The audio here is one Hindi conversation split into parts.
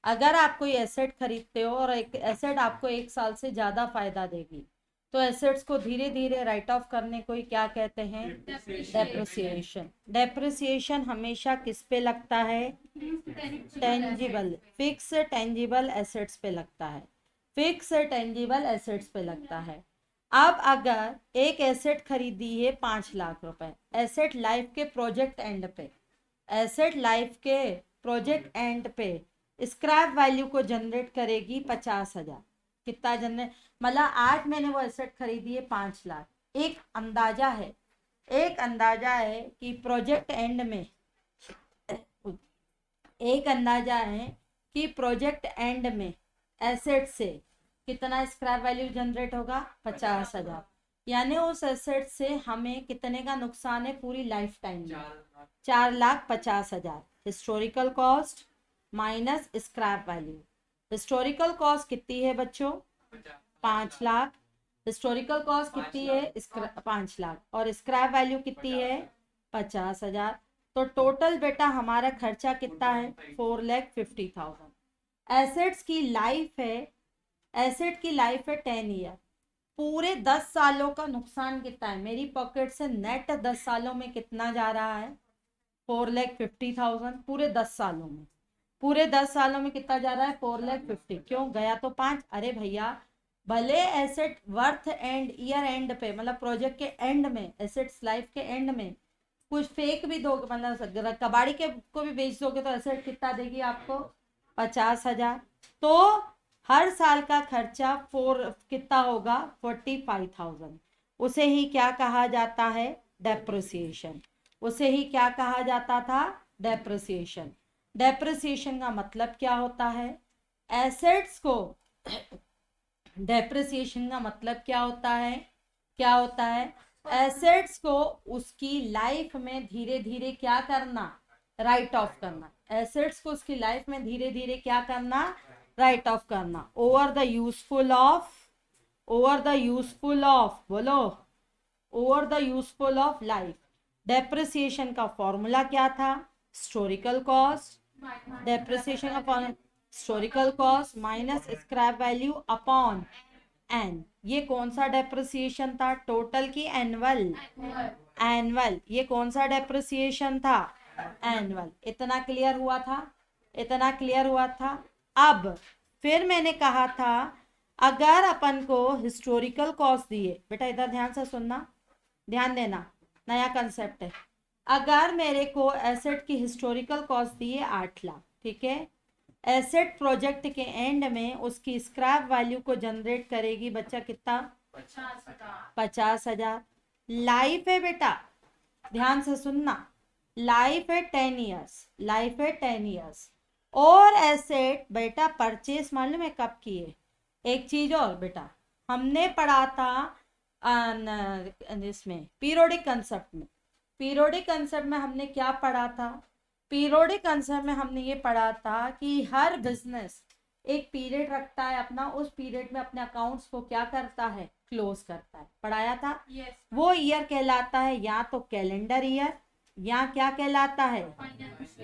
अगर आप कोई एसेट खरीदते हो और एक एसेट आपको 1 साल से ज्यादा फायदा देगी, तो एसेट्स को धीरे धीरे राइट ऑफ करने को ही क्या कहते हैं? डेप्रिसिएशन। डेप्रिसिएशन हमेशा किस पे लगता है? टेंजिबल, फिक्स टेंजिबल एसेट्स पे लगता है। फिक्स टेंजिबल एसेट्स पे लगता है। अब अगर एक एसेट खरीदी है 5 लाख रुपए, एसेट लाइफ के प्रोजेक्ट एंड पे, एसेट लाइफ के प्रोजेक्ट एंड पे स्क्रैप वैल्यू को जनरेट करेगी 50,000। कितना जनरेट, मतलब आज मैंने वो एसेट खरीदी है 5 लाख। एक अंदाजा है, एक अंदाजा है कि प्रोजेक्ट एंड में, एक अंदाजा है कि प्रोजेक्ट एंड में एसेट से कितना स्क्रैप वैल्यू जनरेट होगा? 50,000। यानी उस एसेट से हमें कितने का नुकसान है पूरी लाइफ टाइम में? 4,50,000। Historical cost minus scrap value. Historical cost कितनी है बच्चों? 5 लाख। हिस्टोरिकल कॉस्ट कितनी है? 5 लाख। और स्क्रैप वैल्यू कितनी है? 50,000। तो टोटल बेटा हमारा खर्चा कितना है? 4,50,000। एसेट्स की लाइफ है, एसेट की लाइफ है 10 ईयर। पूरे 10 सालों का नुकसान कितना है? मेरी पॉकेट से नेट 10 सालों में कितना जा रहा है? 4,50,000 पूरे 10 सालों में। पूरे 10 सालों में कितना जा रहा है? 4,50,000। क्यों गया तो 5? अरे भैया, भले asset worth and year and पे, मतलब प्रोजेक्ट के एंड में, एसेट्स लाइफ के एंड में कुछ फेक भी दोगे, मतलब कबाड़ी के को भी बेच दोगे, तो एसेट कितना देगी आपको? 50,000। तो हर साल का खर्चा कितना होगा? 45,000। उसे ही क्या कहा जाता है? डेप्रिसिएशन। उसे ही क्या कहा जाता था? डेप्रिसिएशन। डेप्रिसिएशन का मतलब क्या होता है? एसेट्स को डेप्रिसिएशन का मतलब क्या होता है? क्या होता है? एसेट्स को उसकी लाइफ में धीरे धीरे क्या करना? राइट ऑफ करना। एसेट्स को उसकी लाइफ में धीरे धीरे क्या करना? राइट ऑफ करना। Over the useful of, over the useful of, बोलो, over the useful of life. Depreciation का फॉर्मूला क्या था? Historical cost. डेप्रिसिएशन का formula historical cost minus scrap value upon N. ये कौन सा डेप्रिसिएशन था? टोटल की एनुअल? एनुअल। ये कौन सा डेप्रिसिएशन था? एनुअल। इतना क्लियर हुआ था? इतना क्लियर हुआ था? अब फिर मैंने कहा था, अगर अपन को हिस्टोरिकल कॉस्ट दिए, बेटा इधर ध्यान से सुनना, ध्यान देना, नया कंसेप्ट है। अगर मेरे को एसेट की हिस्टोरिकल कॉस्ट दी है 8 लाख, ठीक है, एसेट प्रोजेक्ट के एंड में उसकी स्क्रैप वैल्यू को जनरेट करेगी बच्चा कितना? 50,000। लाइफ है बेटा, ध्यान से सुनना, लाइफ है 10 ईयर्स, लाइफ है 10 ईयर्स। और एसेट बेटा परचेस मालूम है कब किए? एक चीज और बेटा, हमने पढ़ा था इसमें पीरियोडिक कंसेप्ट में। पीरियोडिक कंसेप्ट में हमने क्या पढ़ा था? पीरियोडिक कंसेप्ट में हमने ये पढ़ा था कि हर बिजनेस एक पीरियड रखता है अपना, उस पीरियड में अपने अकाउंट्स को क्या करता है? क्लोज करता है। पढ़ाया था? yes. वो ईयर कहलाता है या तो कैलेंडर ईयर, या क्या कहलाता है?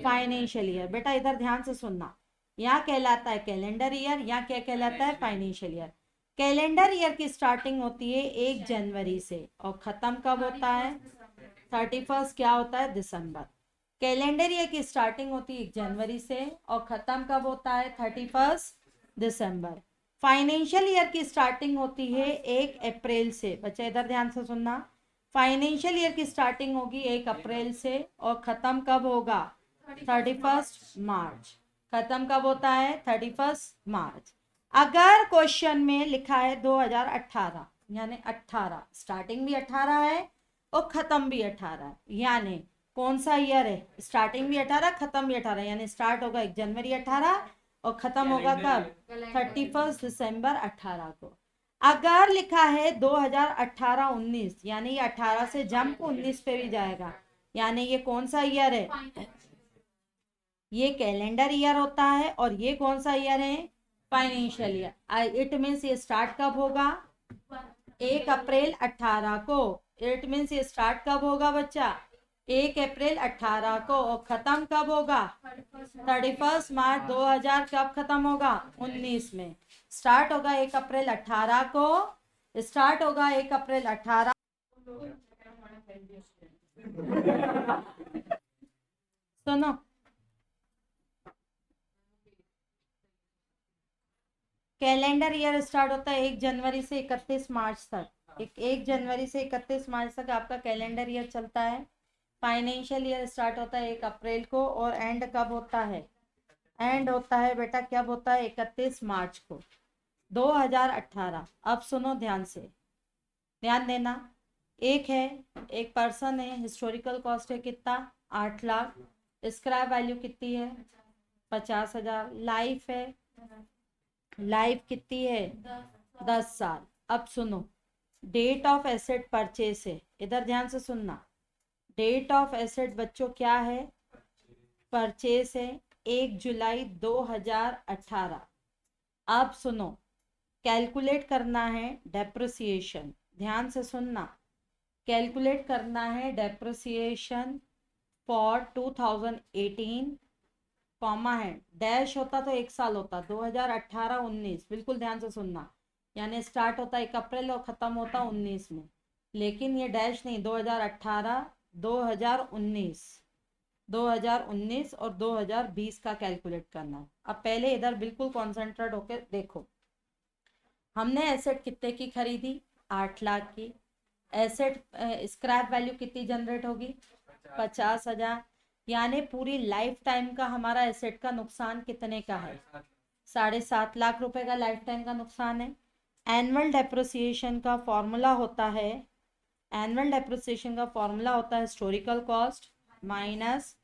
Financial year. बेटा इधर ध्यान से सुनना, यहाँ कहलाता है कैलेंडर ईयर, या क्या कहलाता है? Financial year. कैलेंडर ईयर की स्टार्टिंग होती है 1 जनवरी से और खत्म कब होता है? 31 क्या होता है? दिसंबर। कैलेंडर ईयर की स्टार्टिंग होती है 1 जनवरी से और खत्म कब होता है? 31 दिसंबर। फाइनेंशियल ईयर की स्टार्टिंग होती है 1 अप्रैल से। बच्चे इधर ध्यान से सुनना, फाइनेंशियल ईयर की स्टार्टिंग होगी 1 अप्रैल से और खत्म कब होगा? 31 मार्च। खत्म कब होता है? 31 मार्च। अगर क्वेश्चन में लिखा है 2018, यानी 18, स्टार्टिंग भी 18 है और खत्म भी 18 है, यानी कौन सा ईयर है? स्टार्टिंग भी 18, खत्म भी 18, यानी स्टार्ट होगा 1 जनवरी 18 और खत्म होगा कब? 31 दिसंबर 18 को। अगर लिखा है 2018-19, यानी ये 18 से जंप 19 पे भी जाएगा, यानी ये कौन सा ईयर है? ये कैलेंडर ईयर होता है और ये कौन सा ईयर है? Financial year. इट मीन्स ये स्टार्ट कब होगा? 1 अप्रैल 18 को। इट मीन्स ये स्टार्ट कब होगा बच्चा? 1 अप्रैल 18 को, और खत्म कब होगा? 31 मार्च 2000। कब खत्म होगा? 19 में। स्टार्ट होगा 1 अप्रैल 18 को, स्टार्ट होगा 1 अप्रैल 18। सुनो, कैलेंडर ईयर स्टार्ट होता है 1 जनवरी से 31 मार्च तक। 1 जनवरी से 31 मार्च तक आपका कैलेंडर ईयर चलता है। फाइनेंशियल ईयर स्टार्ट होता है 1 अप्रैल को, और एंड कब होता है? एंड होता है बेटा, कब होता है? 31 मार्च को 2018। अब सुनो ध्यान से, ध्यान देना। एक पर्सन है, हिस्टोरिकल कॉस्ट है कितना? 8 लाख। स्क्रैप वैल्यू कितनी है? 50,000। लाइफ है, लाइफ कितनी है? 10 साल। अब सुनो, डेट ऑफ एसेट परचेस है, इधर ध्यान से सुनना। डेट ऑफ एसेट बच्चों क्या है? परचेस है 1 जुलाई 2018। अब सुनो, कैलकुलेट करना है डेप्रिसिएशन, ध्यान से सुनना। कैलकुलेट करना है डेप्रिसिएशन फॉर 2018, कॉमा है, डैश होता तो 1 साल होता, 2018-19, बिल्कुल ध्यान से सुनना। यानी स्टार्ट होता 1 अप्रैल और ख़त्म होता 19 में, लेकिन ये डैश नहीं, 2018, 2019, 2019 और 2020 का कैलकुलेट करना है। अब पहले इधर बिल्कुल कॉन्सेंट्रेट होकर देखो। हमने एसेट कितने की खरीदी? 8 लाख की। एसेट स्क्रैप वैल्यू कितनी जनरेट होगी? 50,000। यानी पूरी लाइफ टाइम का हमारा एसेट का नुकसान कितने का है? 7.5 लाख रुपए का लाइफ टाइम का नुकसान है। एनुअल डेप्रिसिएशन का फॉर्मूला होता है, एनुअल डेप्रिसिएशन का फॉर्मूला होता है historical cost minus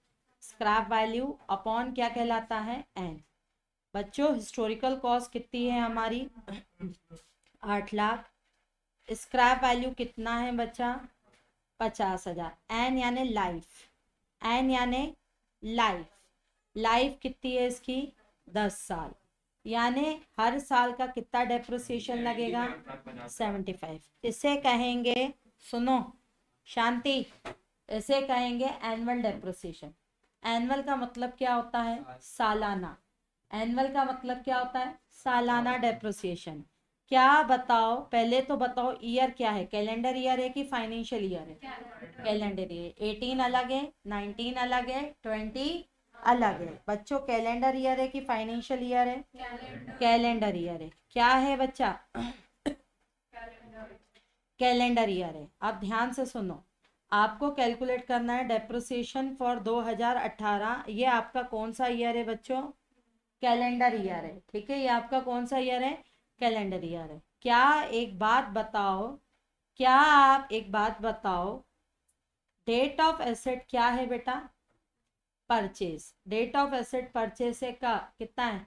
scrap value upon क्या कहलाता है? एन। बच्चों हिस्टोरिकल कॉस्ट कितनी है हमारी? 8 लाख। स्क्रैप वैल्यू कितना है बच्चा? 50,000। एन यानी लाइफ, एन यानी लाइफ, लाइफ कितनी है इसकी? 10 साल। यानी हर साल का कितना डेप्रिसिएशन लगेगा? 75। इसे कहेंगे, सुनो शांति, इसे कहेंगे एनुअल डेप्रिसिएशन। एनुअल का मतलब क्या होता है? सालाना। एनुअल का मतलब क्या होता है? सालाना डेप्रिसिएशन। क्या बताओ, पहले तो बताओ ईयर क्या है? कैलेंडर ईयर है कि फाइनेंशियल ईयर है? Calendar year. 18 अलग है, 19 अलग है, 20 अलग है। बच्चों कैलेंडर ईयर है कि फाइनेंशियल ईयर है? कैलेंडर ईयर है। क्या है बच्चा? कैलेंडर ईयर है। अब ध्यान से सुनो, आपको कैलकुलेट करना है डेप्रिसिएशन फॉर 2018। ये आपका कौन सा ईयर है बच्चों? कैलेंडर ईयर है। ठीक है, ये आपका कौन सा ईयर है? कैलेंडर ईयर है। क्या एक बात बताओ, क्या आप एक बात बताओ, डेट ऑफ एसेट क्या है बेटा? Purchase. Date of asset purchase से का कितना है?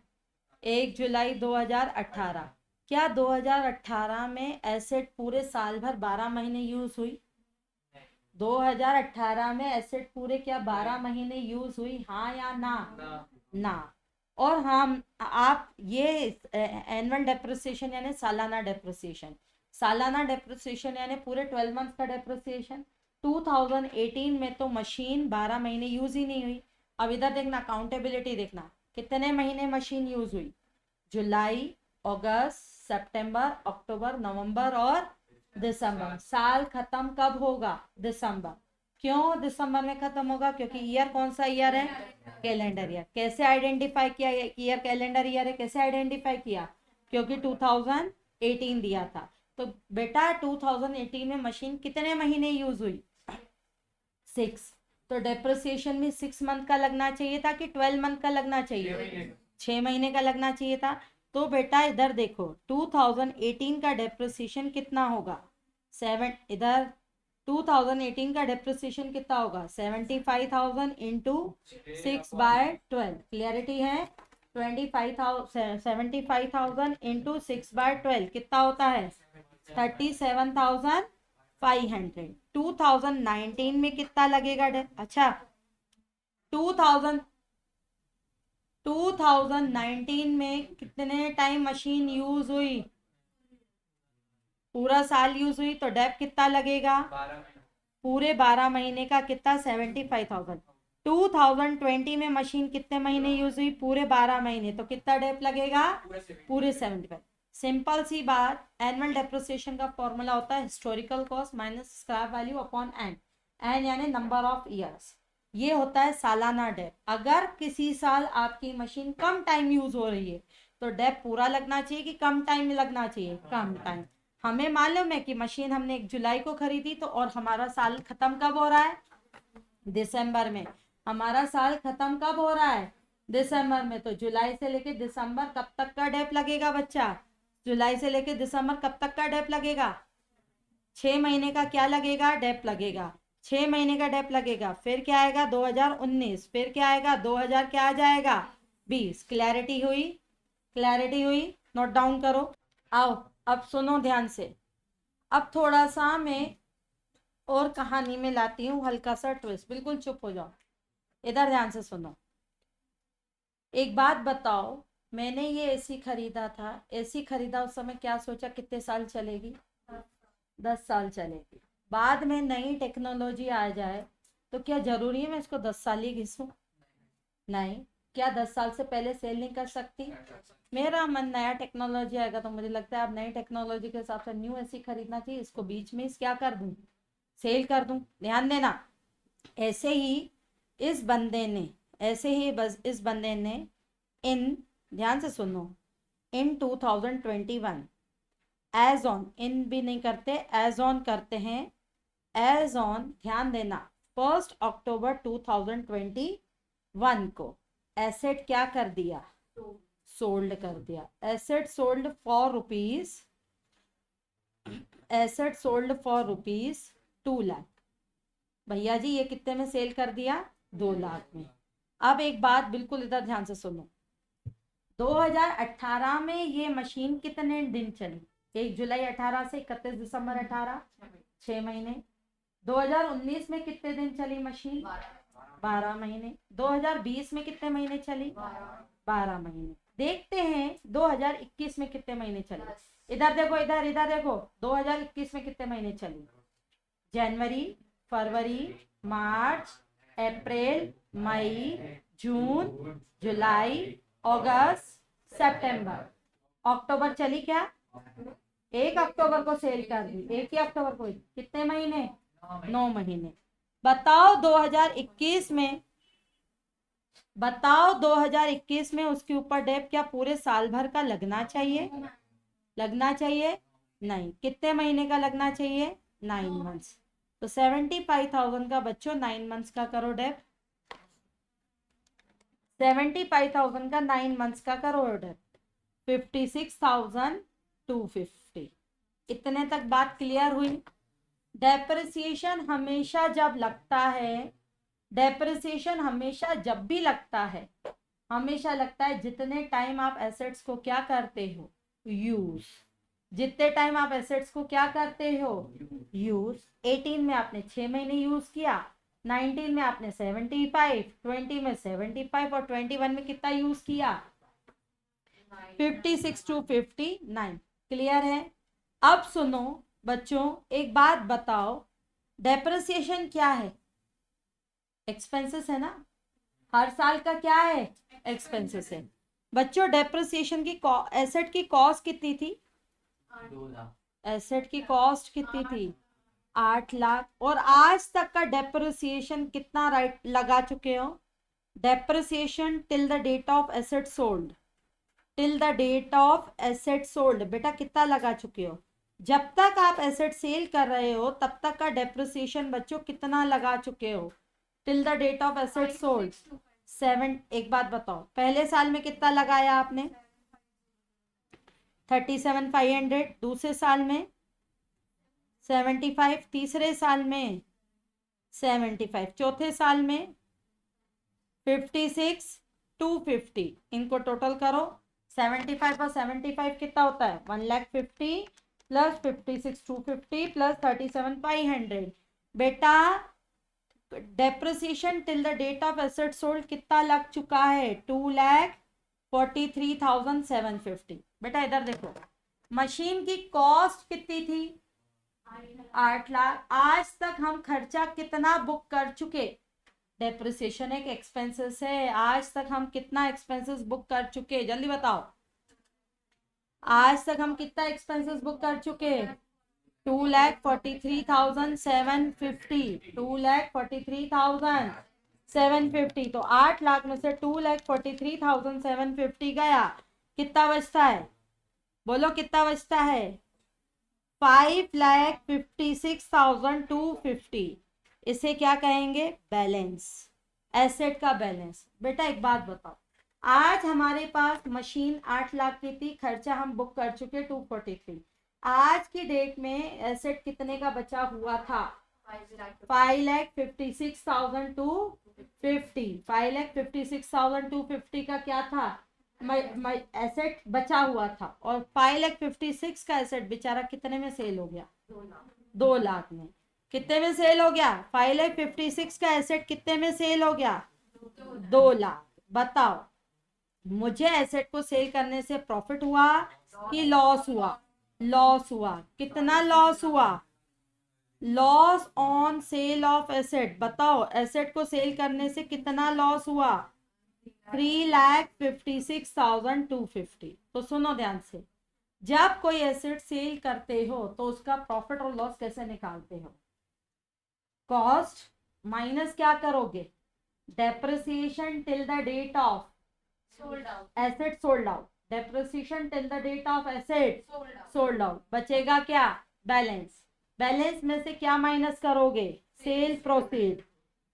1 जुलाई 2018। क्या 2018 में एसेट पूरे साल भर 12 महीने यूज हुई? 2018 में एसेट पूरे क्या 12 महीने यूज हुई? हाँ या ना? ना। और हम आप ये एनुअल डेप्रिसिएशन यानी सालाना डेप्रिसिएशन, सालाना डेप्रिसिएशन यानी पूरे 12 मंथ का डेप्रिसिएशन। 2018 में तो मशीन 12 महीने यूज ही नहीं हुई। अब इधर देखना, अकाउंटेबिलिटी देखना, कितने महीने मशीन यूज हुई? जुलाई, अगस्त, सितंबर, अक्टूबर, नवंबर और दिसंबर। साल खत्म कब होगा? दिसंबर। क्यों दिसंबर में खत्म होगा? क्योंकि ईयर कौन सा ईयर है? Calendar year. कैसे आइडेंटिफाई किया ईयर कैलेंडर ईयर है? कैसे आइडेंटिफाई किया? क्योंकि 2018 दिया था। तो बेटा 2018 में मशीन कितने महीने यूज हुई? 6। तो डेप्रिसिएशन भी 6 मंथ का लगना चाहिए था कि 12 मंथ का लगना चाहिए? 6 महीने का लगना चाहिए था। तो बेटा इधर देखो, 2018 का डेप्रिसिएशन कितना होगा? 7। इधर 2018 का डेप्रिसिएशन कितना होगा? 75,000 इंटू 6/12। क्लियरिटी है? 75,000 इंटू 6/12 कितना होता है? 37,500। 2019 में कितना लगेगा? अच्छा, 2000 2019 में कितने टाइम मशीन यूज हुई? पूरा साल यूज हुई, तो डेप कितना लगेगा? पूरे 12 महीने का कितना 75,000। 2020 में मशीन कितने महीने यूज हुई, पूरे 12 महीने, तो कितना डेप लगेगा, पूरे 75। सिंपल सी बात, एनुअल डेप्रिसिएशन का फॉर्मूला होता है historical cost minus scrap value upon N, N यानी नंबर ऑफ ईयर्स। ये होता है सालाना डेप। अगर किसी साल आपकी मशीन कम टाइम यूज हो रही है तो डेप पूरा लगना चाहिए कि कम टाइम में लगना चाहिए, कम टाइम। हमें मालूम है कि मशीन हमने 1 जुलाई को खरीदी तो, और हमारा साल खत्म कब हो रहा है, दिसंबर में। हमारा साल खत्म कब हो रहा है, दिसंबर में। तो जुलाई से लेके दिसंबर कब तक का डेप लगेगा बच्चा, जुलाई से लेके दिसंबर कब तक का डेप लगेगा, 6 महीने का क्या लगेगा, डेप लगेगा। 6 महीने का डेप लगेगा। फिर क्या आएगा 2019, फिर क्या आएगा 2000, क्या आ जाएगा 20। क्लैरिटी हुई, क्लैरिटी हुई, नोट डाउन करो। आओ अब सुनो ध्यान से। अब थोड़ा सा मैं और कहानी में लाती हूँ हल्का सा ट्विस्ट। बिल्कुल चुप हो जाओ, इधर ध्यान से सुनो। एक बात बताओ, मैंने ये एसी खरीदा था, एसी खरीदा उस समय क्या सोचा कितने साल चलेगी, 10 साल चलेगी। बाद में नई टेक्नोलॉजी आ जाए तो क्या जरूरी है मैं इसको 10 साल ही घिसूं, नहीं। क्या 10 साल से पहले सेल नहीं कर सकती, मेरा मन नया टेक्नोलॉजी आएगा तो मुझे लगता है अब नई टेक्नोलॉजी के हिसाब से न्यू एसी खरीदना चाहिए, इसको बीच में क्या कर दूं, सेल कर दूं। ध्यान देना। ऐसे ही इस बंदे ने, ऐसे ही बस इस बंदे ने इन, ध्यान से सुनो, इन 2021 एज ऑन, इन भी नहीं करते एज ऑन करते हैं, एज ऑन, ध्यान देना, 1 अक्टूबर 2021 को एसेट क्या कर दिया, सोल्ड कर दिया। Asset sold for rupees, asset sold for rupees 2 lakh. भैया जी ये कितने में सेल कर दिया, 2 लाख में। अब एक बात बिल्कुल इधर ध्यान से सुनो, 2018 में ये मशीन कितने दिन चली, 1 जुलाई 18 से 31 दिसंबर 18, 6 महीने। 2019 में कितने दिन चली मशीन, 12 महीने। 2020 में कितने महीने चली, 12 महीने। देखते हैं 2021 में कितने महीने चली। इधर देखो, इधर इधर देखो, 2021 में कितने महीने चली, जनवरी, फरवरी, मार्च, अप्रैल, मई, जून, जुलाई, अगस्त, सितंबर, अक्टूबर चली क्या, 1 अक्टूबर को सेल कर दी, 1 ही अक्टूबर को। कितने महीने, 9 महीने। बताओ 2021 में, बताओ 2021 में उसके ऊपर डेप क्या पूरे साल भर का लगना चाहिए, लगना चाहिए, नहीं। कितने महीने का लगना चाहिए, 9 मंथ्स। तो 75,000 का बच्चों 9 मंथ्स का करो डेप, 75,000 का 9 मंथ्स का करो डेप, 56,250। इतने तक बात क्लियर हुई। डेप्रिसिएशन हमेशा जब लगता है, डेप्रिसिएशन हमेशा जब भी लगता है, हमेशा लगता है जितने टाइम आप एसेट्स को क्या करते हो, यूज। जितने टाइम आप एसेट्स को क्या करते हो, यूज। 18 में आपने 6 महीने यूज किया, 19 में आपने 75, 20 में 75 और 21 में कितना यूज किया, 56 to 59। क्लियर है। अब सुनो बच्चों, एक बात बताओ, डेप्रिसिएशन क्या है, एक्सपेंसेस है ना, हर साल का क्या है, एक्सपेंसेस है। बच्चों डेप्रिसिएशन की एसेट की कॉस्ट कितनी थी, 2 लाख। एसेट की कॉस्ट कितनी थी, 8 लाख। और आज तक का डेप्रिसिएशन कितना राइट लगा चुके हो, depreciation till the date of asset sold, till the date of asset sold बेटा कितना लगा चुके हो, जब तक आप एसेट सेल कर रहे हो तब तक का डेप्रिसिएशन बच्चों कितना लगा चुके हो, till the date of asset sold 7। एक बात बताओ, पहले साल में कितना लगाया आपने, 37,500, दूसरे साल में 75, तीसरे साल में 75, चौथे साल में 56,250। इनको टोटल करो, 75 और 75 कितना होता है, 1,50,000 प्लस 56,250 प्लस 37,500। बेटा depreciation till the date of asset sold कितना लग चुका है, 2,43,750। बेटा इधर देखो, मशीन की कॉस्ट कितनी थी, 8 लाख। आज तक हम खर्चा कितना बुक कर चुके? डेप्रिसिएशन एक एक्सपेंसेस है, आज तक हम कितना एक्सपेंसेस बुक कर चुके, जल्दी बताओ। आज तक हम कितना एक्सपेंसेस बुक कर चुके? 2,43,750, 2,43,750। तो 8 लाख में से 2,43,750 गया, कितना बचता है? बोलो कितना बचता है? 5,56,250। इसे क्या कहेंगे? बैलेंस, एसेट का बैलेंस। बेटा एक बात बताओ, आज हमारे पास मशीन 8 लाख की थी, खर्चा हम बुक कर चुके 243। आज की डेट में एसेट कितने का बचा हुआ था? 5,56,250। 5,56,250 का क्या था? एसेट बचा हुआ था। और 5,56,000 का एसेट बेचारा कितने में सेल हो गया? 2 लाख में। कितने में सेल हो गया? 5,56,000 का एसेट कितने में सेल हो गया? 2 लाख। बताओ, मुझे एसेट को सेल करने से प्रॉफिट हुआ कि लॉस हुआ? लॉस हुआ। कितना लॉस हुआ? Loss on sale of asset. बताओ, एसेट को सेल करने से कितना लॉस हुआ? 3,56,250। तो सुनो ध्यान से, जब कोई एसेट सेल करते हो तो उसका प्रॉफिट और लॉस कैसे निकालते हो? कॉस्ट माइनस क्या करोगे? Depreciation till the date of asset sold out. Depreciation till the date of asset sold out. बचेगा क्या? बैलेंस। बैलेंस में से क्या माइनस करोगे? Cell proceed.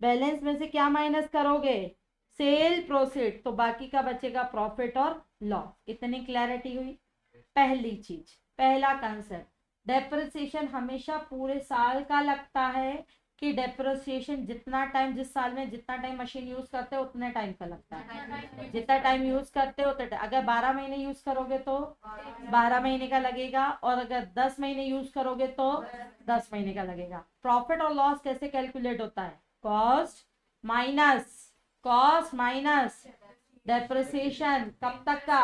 बैलेंस में से क्या माइनस करोगे? Cell proceed. तो बाकी का बचेगा प्रॉफिट और लॉस। इतनी क्लैरिटी हुई? पहली चीज, पहला कंसेप्ट, डेप्रिसिएशन हमेशा पूरे साल का लगता है कि डेप्रिसिएशन जितना टाइम, जिस साल में जितना टाइम मशीन यूज करते हो उतने टाइम का लगता है? जितना टाइम यूज करते हो उतना। अगर 12 महीने यूज करोगे तो 12 महीने का लगेगा, और अगर 10 महीने यूज करोगे तो 10 महीने का लगेगा। प्रॉफिट और लॉस कैसे कैलकुलेट होता है? Cost minus, cost minus depreciation. कब तक का?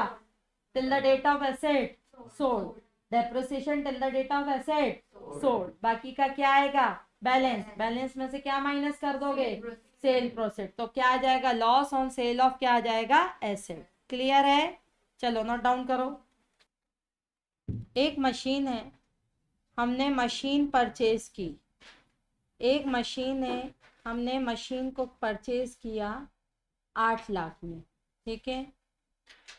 Till the date of asset sold. Depreciation till the date of asset sold. बाकी का क्या आएगा? बैलेंस। बैलेंस में से क्या माइनस कर दोगे? Cell proceed. तो क्या आ जाएगा? लॉस ऑन सेल ऑफ क्या आ जाएगा? एसेट। क्लियर है? चलो नोट डाउन करो। एक मशीन है, हमने मशीन परचेज की। एक मशीन है, हमने मशीन को परचेज किया 8 लाख में, ठीक है।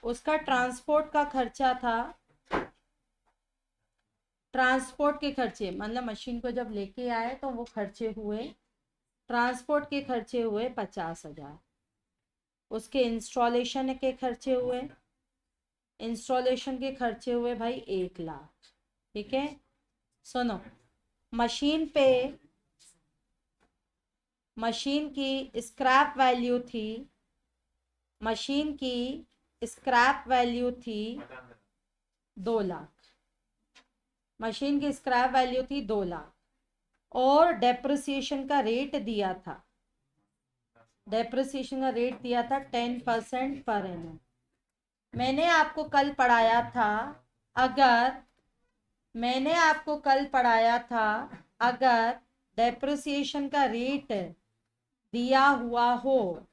उसका ट्रांसपोर्ट का खर्चा था, ट्रांसपोर्ट के खर्चे मतलब मशीन को जब लेके आए तो वो खर्चे हुए, ट्रांसपोर्ट के खर्चे हुए 50,000। उसके इंस्टॉलेशन के खर्चे हुए, इंस्टॉलेशन के खर्चे हुए भाई 1 लाख, ठीक है। सुनो, मशीन पे, मशीन की स्क्रैप वैल्यू थी, मशीन की स्क्रैप वैल्यू थी 2 लाख। मशीन की स्क्रैप वैल्यू थी 2 लाख, और डेप्रिसिएशन का रेट दिया था, डेप्रिसिएशन का रेट दिया था 10% पर एनम। मैंने आपको कल पढ़ाया था, अगर मैंने आपको कल पढ़ाया था अगर डेप्रिसिएशन का रेट दिया हुआ हो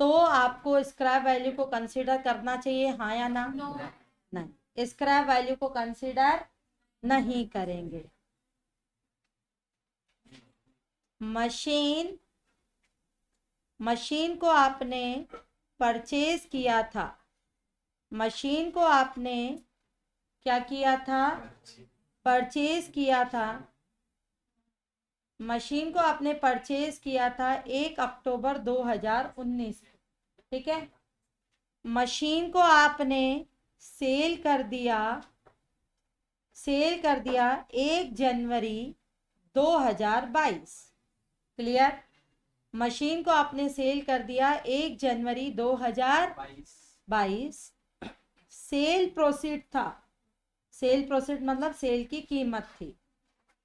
तो आपको स्क्रैप वैल्यू को कंसीडर करना चाहिए, हाँ या ना? नहीं, स्क्रैप वैल्यू को कंसीडर नहीं करेंगे। मशीन, मशीन को आपने परचेज किया था, मशीन को आपने क्या किया था? परचेज किया था। मशीन को आपने परचेज किया था 1 अक्टूबर 2019, ठीक है। मशीन को आपने सेल कर दिया, सेल कर दिया 1 जनवरी 2022। क्लियर? मशीन को आपने सेल कर दिया 1 जनवरी 2022। सेल प्रोसीड था, सेल प्रोसीड मतलब सेल की कीमत थी,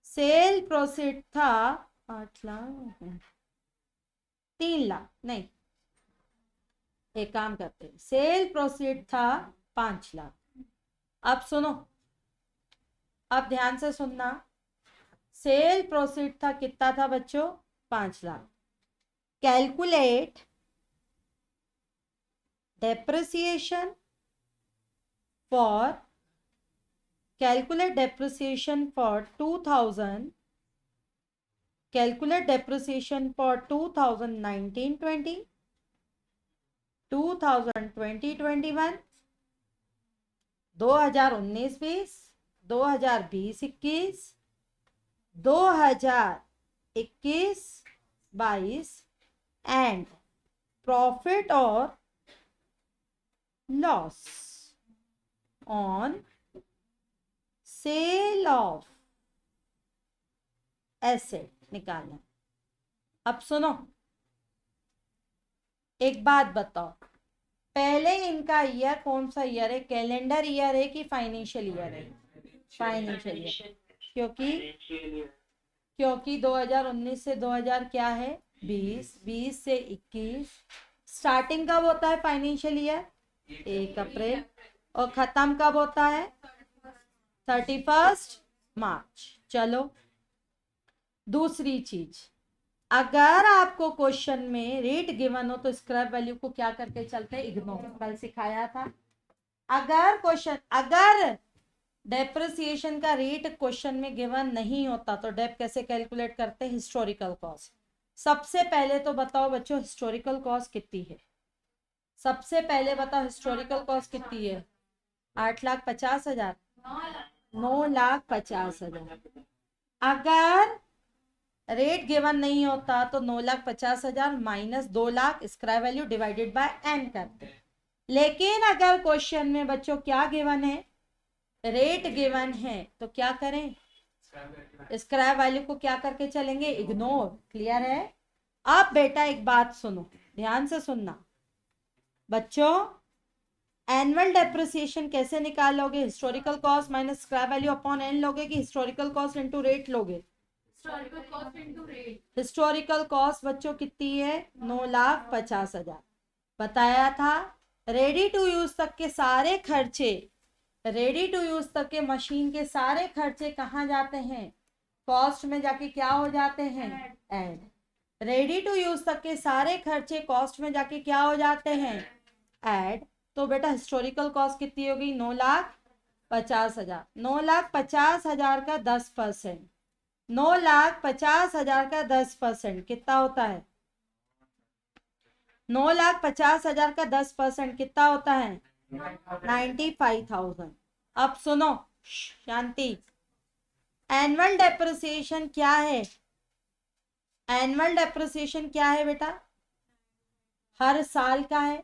सेल प्रोसीड था 8 लाख, 3 लाख नहीं, एक काम करते हैं, सेल प्रोसीड था 5 लाख। अब सुनो, अब ध्यान से सुनना, सेल प्रोसीड था कितना था बच्चों? 5 lakh. Calculate depreciation for 2000, calculate depreciation for 2019-20, 2020-21, 2019-20, 2020-21, 2021-22 and profit or loss on sale of asset निकालना। अब सुनो, एक बात बताओ, पहले इनका ईयर कौन सा ईयर है? कैलेंडर ईयर है कि फाइनेंशियल ईयर है? फाइनेंशियल ईयर, क्योंकि 2019 से 2000 क्या है? 20, 20 से 21। स्टार्टिंग कब होता है फाइनेंशियल ईयर? 1 अप्रैल। और खत्म कब होता है? 31 मार्च। चलो, दूसरी चीज, अगर आपको क्वेश्चन में रेट गिवन हो तो स्क्रैप वैल्यू को क्या करके चलते हैं? इग्नोर। कल सिखाया था। अगर डेप्रिसिएशन का रेट क्वेश्चन में गिवन नहीं होता तो डेप कैसे कैलकुलेट करते हैं? Historical cost. सबसे पहले तो बताओ बच्चों, हिस्टोरिकल कॉस्ट कितनी है? सबसे पहले बताओ, हिस्टोरिकल कॉस्ट कितनी है? 8,50,000, 9,50,000। अगर रेट गिवन नहीं होता तो 9,50,000 minus 2 lakh scrap value divided by N करते। लेकिन अगर क्वेश्चन में बच्चों क्या गिवन है? रेट गिवन है, तो क्या करें? स्क्रैप वैल्यू को क्या करके चलेंगे? इग्नोर। क्लियर है? अब बेटा एक बात सुनो, ध्यान से सुनना बच्चों, एनुअल डेप्रिसिएशन कैसे निकालोगे? Historical cost minus scrap value upon N लोगे कि हिस्टोरिकल कॉस्ट इनटू रेट लोगे? हिस्टोरिकल कॉस्ट बच्चों कितनी है? 9,50,000 बताया था। रेडी टू यूज तक के सारे खर्चे, रेडी टू यूज तक के मशीन के सारे खर्चे कहाँ जाते हैं? कॉस्ट में जाके क्या हो जाते हैं? ऐड। रेडी टू यूज तक के सारे खर्चे कॉस्ट में जाके क्या हो जाते हैं? ऐड। तो बेटा हिस्टोरिकल कॉस्ट कितनी होगी? 9,50,000। 9,50,000 का 10%, 9,50,000 का 10% कितना होता है? 9,50,000 का 10% कितना होता है? 95,000। अब सुनो, शांति। एनुअल डेप्रिसिएशन क्या है? एनुअल डेप्रिसिएशन क्या है बेटा? हर साल का है।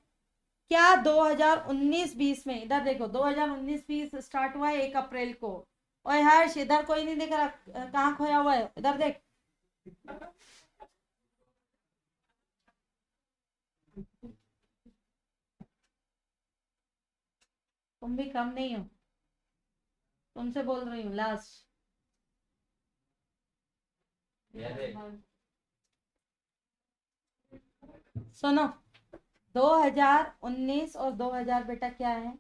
क्या 2019-20 में, इधर देखो, 2019-20 स्टार्ट हुआ है 1 अप्रैल को। ओए हर्ष, इधर कोई नहीं दिख रहा, कहाँ खोया हुआ है? इधर देख। तुम भी कम नहीं हो, तुमसे बोल रही हूँ लास्ट। सुनो, 2019 और 2000 बेटा क्या है?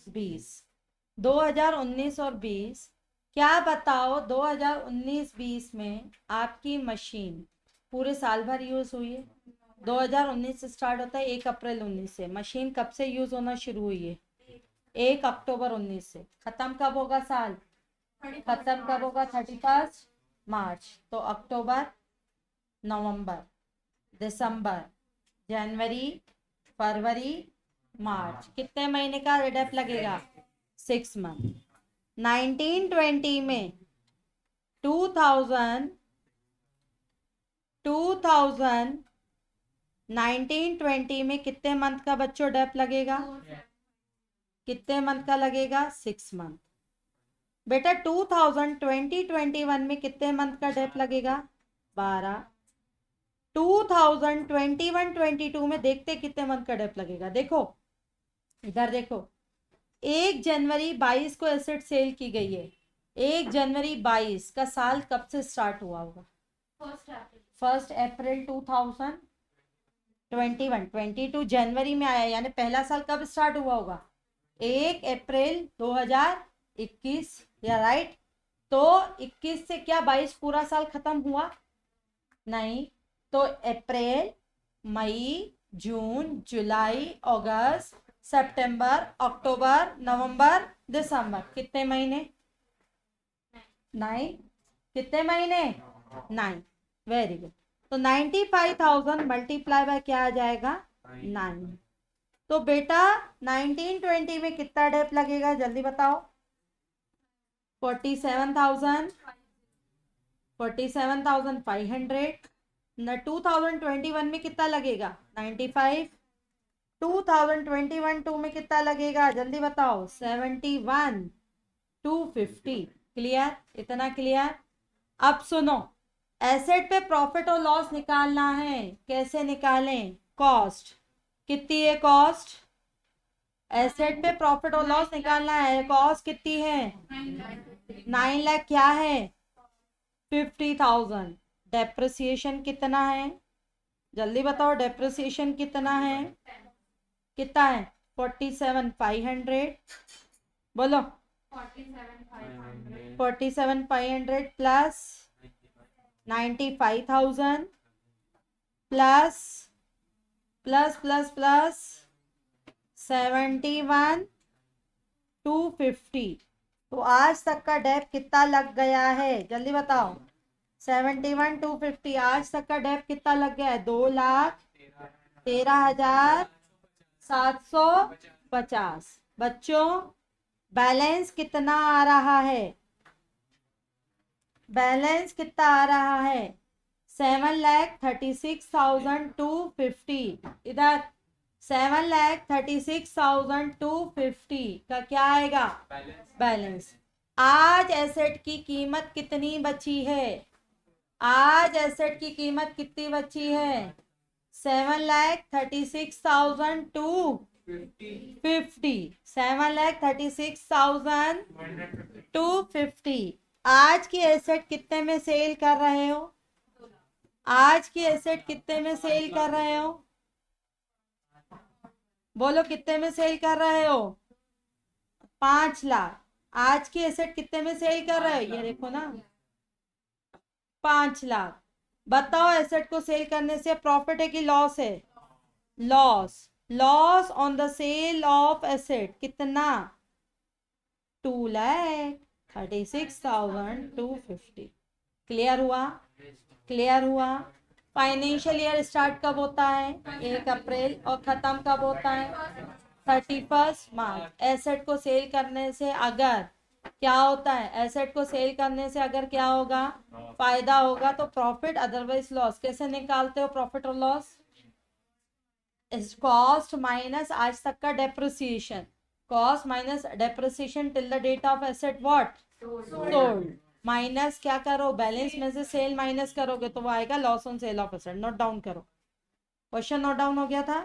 20। 2019 और 20, क्या बताओ 2019-20 में आपकी मशीन पूरे साल भर यूज हुई है? 2019 से स्टार्ट होता है 1 अप्रैल 19 से। मशीन कब से यूज होना शुरू हुई है? 1 अक्टूबर 19 से। खत्म कब होगा साल? खत्म कब होगा? 31 मार्च। तो अक्टूबर, नवंबर, दिसंबर, जनवरी, फरवरी, मार्च, कितने महीने का रिडप लगेगा? 6 मंथ। 1920 में 2000 1920 में कितने मंथ का बच्चों डेप लगेगा? कितने मंथ का लगेगा? 6 मंथ। बेटा 2020-21 में कितने मंथ का डेप लगेगा? 12। 2021-22 में देखते कितने मंथ का डेप लगेगा? देखो इधर देखो, 1 जनवरी 22 को एसेट सेल की गई है। 1 जनवरी 22 का साल कब से स्टार्ट हुआ होगा? 1 अप्रैल 2021। 22 जनवरी में आया, यानी पहला साल कब स्टार्ट हुआ होगा? 1 अप्रैल 2021, या राइट? तो 21 से क्या 22 पूरा साल खत्म हुआ? नहीं। तो अप्रैल, मई, जून, जुलाई, अगस्त, सितंबर, अक्टूबर, नवंबर, दिसंबर, कितने महीने? 9। कितने महीने? 9। Very good. तो 95,000 मल्टीप्लाई बाय क्या आ जाएगा? 9। तो बेटा 1920 में कितना डेप लगेगा, जल्दी बताओ। 47,000, 47,500 न। 2021 में कितना लगेगा? 95। 2021 टू में कितना लगेगा, जल्दी बताओ। 71, 250। क्लियर? इतना क्लियर? अब सुनो, एसेट पे प्रॉफिट और लॉस निकालना है। कैसे निकालें? कॉस्ट कितनी है? कॉस्ट, एसेट पे प्रॉफिट और लॉस निकालना है। कॉस्ट कितनी है? 9 लाख। क्या है? 50,000। डेप्रिसिएशन कितना है, जल्दी बताओ। डेप्रिसिएशन कितना है? कितना है? 47,500। बोलो। 47,500 plus 95,000 plus plus plus plus 71,250। तो आज तक का डेप कितना लग गया है, जल्दी बताओ। 71,250। आज तक का डेप कितना लग गया है? 2,13,750। बच्चों बैलेंस कितना आ रहा है? बैलेंस कितना आ रहा है? 7,36,250। इधर 7,36,250 का क्या आएगा? बैलेंस। आज एसेट की कीमत कितनी बची है? आज एसेट की कीमत कितनी बची है? 7,36,250। 7,36,250। आज की एसेट कितने में सेल कर रहे हो? आज की एसेट कितने में सेल कर रहे हो? बोलो कितने में सेल कर रहे हो? 5 लाख। आज की एसेट कितने में सेल कर रहे हो? ये देखो ना, 5 लाख। बताओ एसेट को सेल करने से प्रॉफिट है कि लॉस है? Loss. Loss on the sale of asset कितना? 2,36,250। क्लियर हुआ? क्लियर हुआ? फाइनेंशियल ईयर स्टार्ट कब होता है? 1 अप्रैल। और खत्म कब होता है? 31 मार्च। एसेट को सेल करने से अगर क्या होता है? एसेट को सेल करने से अगर क्या होगा? फायदा होगा तो प्रॉफिट, अदरवाइज लॉस। कैसे निकालते हो प्रॉफिट और लॉस? कॉस्ट माइनस आज तक का depreciation. Cost minus depreciation till the date of asset what? Sold. Minus क्या करो? बैलेंस में से सेल माइनस करोगे तो वो आएगा loss on sale of asset. Note down करो। क्वेश्चन नोट डाउन हो गया था?